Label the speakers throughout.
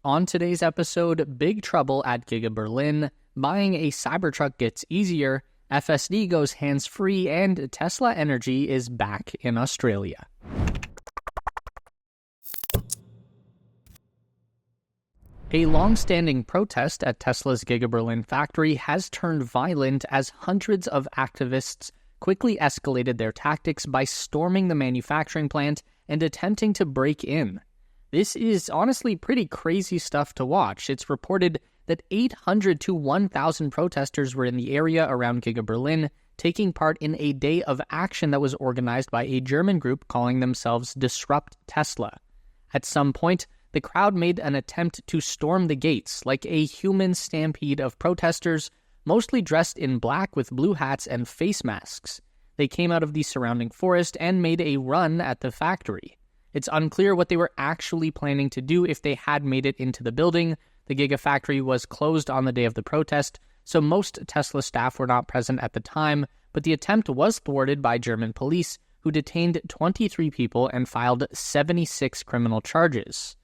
Speaker 1: On today's episode, big trouble at Giga Berlin, buying a Cybertruck gets easier, FSD goes hands-free, and Tesla Energy is back in Australia. A long-standing protest at Tesla's Giga Berlin factory has turned violent as hundreds of activists quickly escalated their tactics by storming the manufacturing plant and attempting to break in. This is honestly pretty crazy stuff to watch. It's reported that 800 to 1,000 protesters were in the area around Giga Berlin, taking part in a day of action that was organized by a German group calling themselves Disrupt Tesla. At some point, the crowd made an attempt to storm the gates, like a human stampede of protesters, mostly dressed in black with blue hats and face masks. They came out of the surrounding forest and made a run at the factory. It's unclear what they were actually planning to do if they had made it into the building. The Gigafactory was closed on the day of the protest, so most Tesla staff were not present at the time, but the attempt was thwarted by German police, who detained 23 people and filed 76 criminal charges.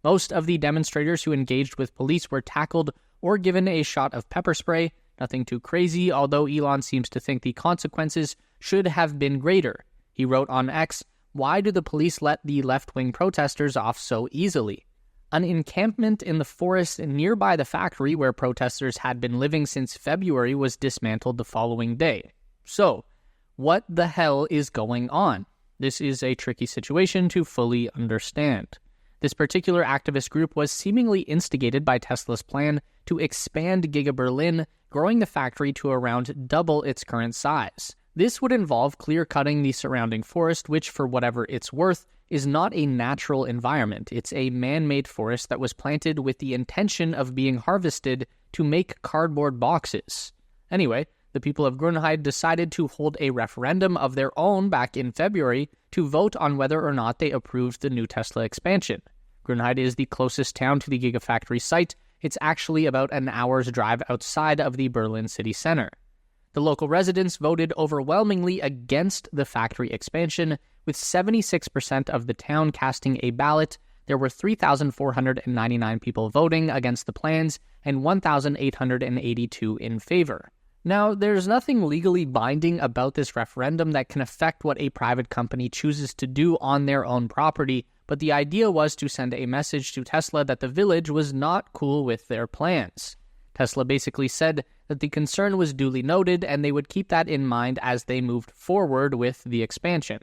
Speaker 1: Most of the demonstrators who engaged with police were tackled or given a shot of pepper spray. Nothing too crazy, although Elon seems to think the consequences should have been greater. He wrote on X, "Why do the police let the left-wing protesters off so easily?" An encampment in the forest nearby the factory where protesters had been living since February was dismantled the following day. So, what the hell is going on? This is a tricky situation to fully understand. This particular activist group was seemingly instigated by Tesla's plan to expand Giga Berlin, growing the factory to around double its current size. This would involve clear-cutting the surrounding forest, which, for whatever it's worth, is not a natural environment. It's a man-made forest that was planted with the intention of being harvested to make cardboard boxes. Anyway, the people of Grünheide decided to hold a referendum of their own back in February to vote on whether or not they approved the new Tesla expansion. Grünheide is the closest town to the Gigafactory site. It's actually about an hour's drive outside of the Berlin city center. The local residents voted overwhelmingly against the factory expansion, with 76% of the town casting a ballot. There were 3,499 people voting against the plans and 1,882 in favor. Now, there's nothing legally binding about this referendum that can affect what a private company chooses to do on their own property, but the idea was to send a message to Tesla that the village was not cool with their plans. Tesla basically said that the concern was duly noted and they would keep that in mind as they moved forward with the expansion.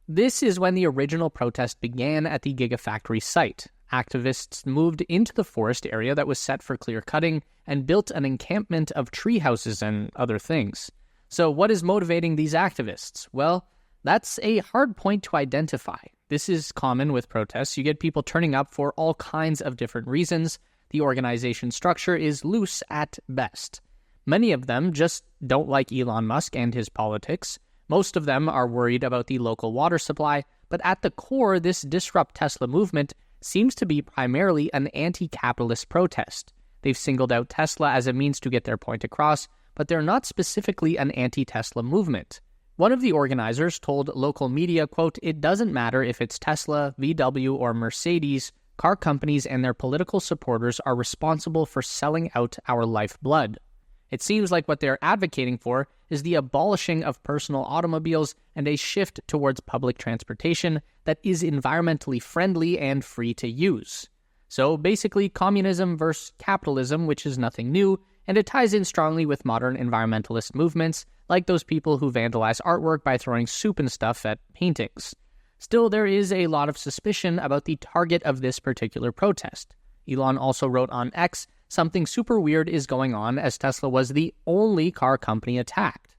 Speaker 1: This is when the original protest began at the Gigafactory site. Activists moved into the forest area that was set for clear cutting and built an encampment of tree houses and other things. So what is motivating these activists? Well, that's a hard point to identify. This is common with protests. You get people turning up for all kinds of different reasons. The organization structure is loose at best. Many of them just don't like Elon Musk and his politics. Most of them are worried about the local water supply, but at the core, this Disrupt Tesla movement seems to be primarily an anti-capitalist protest. They've singled out Tesla as a means to get their point across, but they're not specifically an anti-Tesla movement. One of the organizers told local media, quote, "It doesn't matter if it's Tesla, VW, or Mercedes, car companies and their political supporters are responsible for selling out our lifeblood." It seems like what they're advocating for is the abolishing of personal automobiles and a shift towards public transportation that is environmentally friendly and free to use. So basically, communism versus capitalism, which is nothing new, and it ties in strongly with modern environmentalist movements, like those people who vandalize artwork by throwing soup and stuff at paintings. Still, there is a lot of suspicion about the target of this particular protest. Elon also wrote on X, "Something super weird is going on as Tesla was the only car company attacked."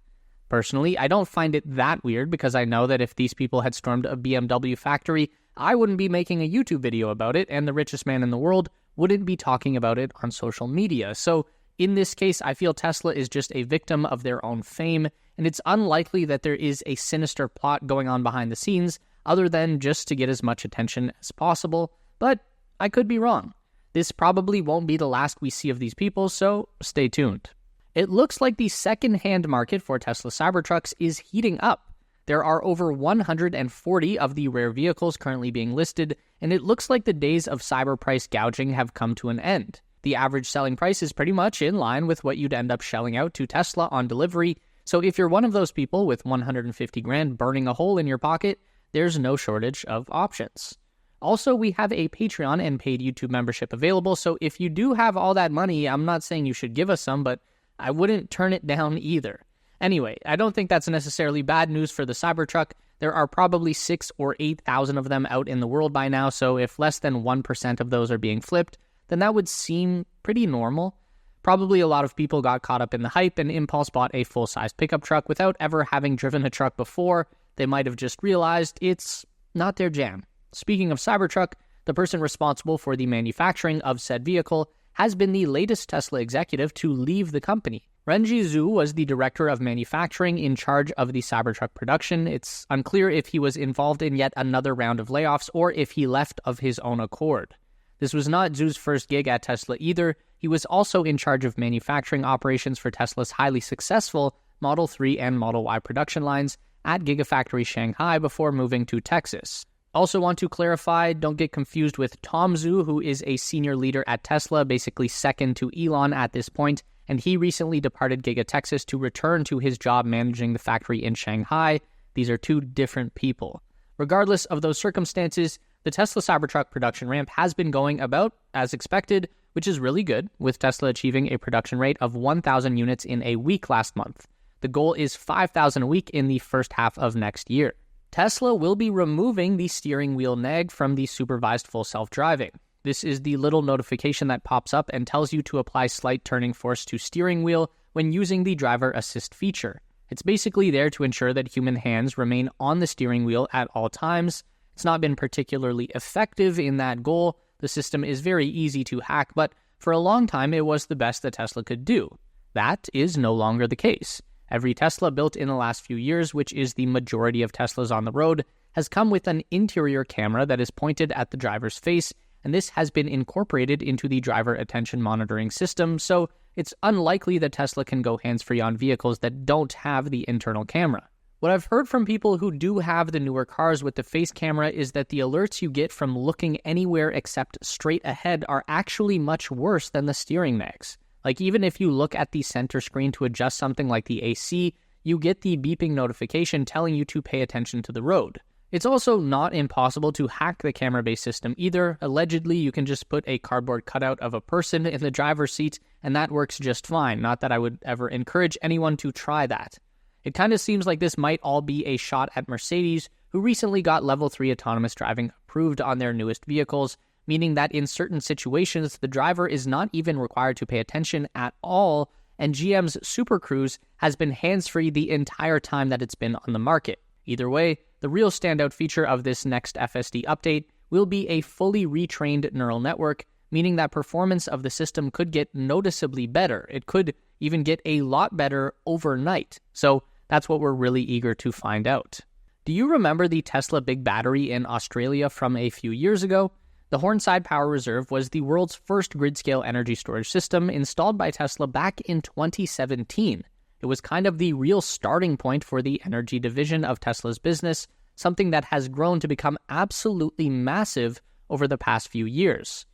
Speaker 1: Personally, I don't find it that weird because I know that if these people had stormed a BMW factory, I wouldn't be making a YouTube video about it, and the richest man in the world wouldn't be talking about it on social media. So in this case, I feel Tesla is just a victim of their own fame, and it's unlikely that there is a sinister plot going on behind the scenes other than just to get as much attention as possible, but I could be wrong. This probably won't be the last we see of these people, so stay tuned. It looks like the second-hand market for Tesla Cybertrucks is heating up. There are over 140 of the rare vehicles currently being listed, and it looks like the days of cyber price gouging have come to an end. The average selling price is pretty much in line with what you'd end up shelling out to Tesla on delivery, so if you're one of those people with 150 grand burning a hole in your pocket, there's no shortage of options. Also, we have a Patreon and paid YouTube membership available, so if you do have all that money, I'm not saying you should give us some, but I wouldn't turn it down either. Anyway, I don't think that's necessarily bad news for the Cybertruck. There are probably 6,000 or 8,000 of them out in the world by now, so if less than 1% of those are being flipped, then that would seem pretty normal. Probably a lot of people got caught up in the hype and impulse bought a full-size pickup truck without ever having driven a truck before. They might have just realized it's not their jam. Speaking of Cybertruck, the person responsible for the manufacturing of said vehicle has been the latest Tesla executive to leave the company. Renji Zhu was the director of manufacturing in charge of the Cybertruck production. It's unclear if he was involved in yet another round of layoffs or if he left of his own accord. This was not Zhu's first gig at Tesla either. He was also in charge of manufacturing operations for Tesla's highly successful Model 3 and Model Y production lines at Gigafactory Shanghai before moving to Texas. Also want to clarify, don't get confused with Tom Zhu, who is a senior leader at Tesla, basically second to Elon at this point, and he recently departed Giga Texas to return to his job managing the factory in Shanghai. These are two different people. Regardless of those circumstances, the Tesla Cybertruck production ramp has been going about as expected, which is really good, with Tesla achieving a production rate of 1,000 units in a week last month. The goal is 5,000 a week in the first half of next year. Tesla will be removing the steering wheel nag from the supervised full self-driving. This is the little notification that pops up and tells you to apply slight turning force to steering wheel when using the driver assist feature. It's basically there to ensure that human hands remain on the steering wheel at all times. It's not been particularly effective in that goal. The system is very easy to hack, but for a long time it was the best that Tesla could do. That is no longer the case. Every Tesla built in the last few years, which is the majority of Teslas on the road, has come with an interior camera that is pointed at the driver's face, and this has been incorporated into the driver attention monitoring system, so it's unlikely that Tesla can go hands-free on vehicles that don't have the internal camera. What I've heard from people who do have the newer cars with the face camera is that the alerts you get from looking anywhere except straight ahead are actually much worse than the steering nags. Like, even if you look at the center screen to adjust something like the AC, you get the beeping notification telling you to pay attention to the road. It's also not impossible to hack the camera-based system either. Allegedly, you can just put a cardboard cutout of a person in the driver's seat, and that works just fine. Not that I would ever encourage anyone to try that. It kind of seems like this might all be a shot at Mercedes, who recently got Level 3 autonomous driving approved on their newest vehicles, meaning that in certain situations, the driver is not even required to pay attention at all, and GM's Super Cruise has been hands-free the entire time that it's been on the market. Either way, the real standout feature of this next FSD update will be a fully retrained neural network, meaning that performance of the system could get noticeably better. It could even get a lot better overnight. So that's what we're really eager to find out. Do you remember the Tesla Big Battery in Australia from a few years ago? The Hornside Power Reserve was the world's first grid-scale energy storage system installed by Tesla back in 2017. It was kind of the real starting point for the energy division of Tesla's business, something that has grown to become absolutely massive over the past few years.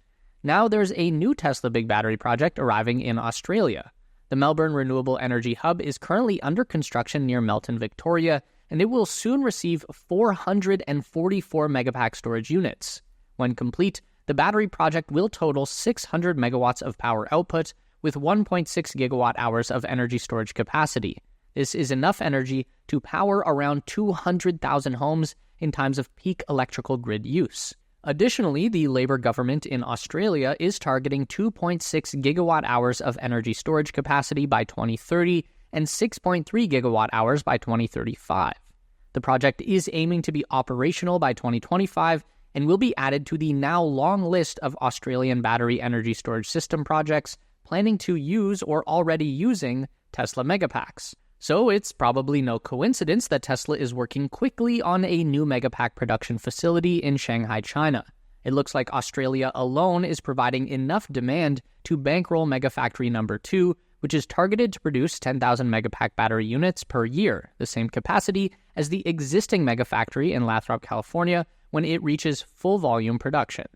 Speaker 1: Now there's a new Tesla Big Battery project arriving in Australia. The Melbourne Renewable Energy Hub is currently under construction near Melton, Victoria, and it will soon receive 444 megapack storage units. When complete, the battery project will total 600 megawatts of power output with 1.6 gigawatt hours of energy storage capacity. This is enough energy to power around 200,000 homes in times of peak electrical grid use. Additionally, the Labour government in Australia is targeting 2.6 gigawatt hours of energy storage capacity by 2030 and 6.3 gigawatt hours by 2035. The project is aiming to be operational by 2025 and will be added to the now long list of Australian battery energy storage system projects planning to use or already using Tesla Megapacks. So it's probably no coincidence that Tesla is working quickly on a new Megapack production facility in Shanghai, China. It looks like Australia alone is providing enough demand to bankroll Megafactory number 2, which is targeted to produce 10,000 megapack battery units per year, the same capacity as the existing megafactory in Lathrop, California, when it reaches full volume production.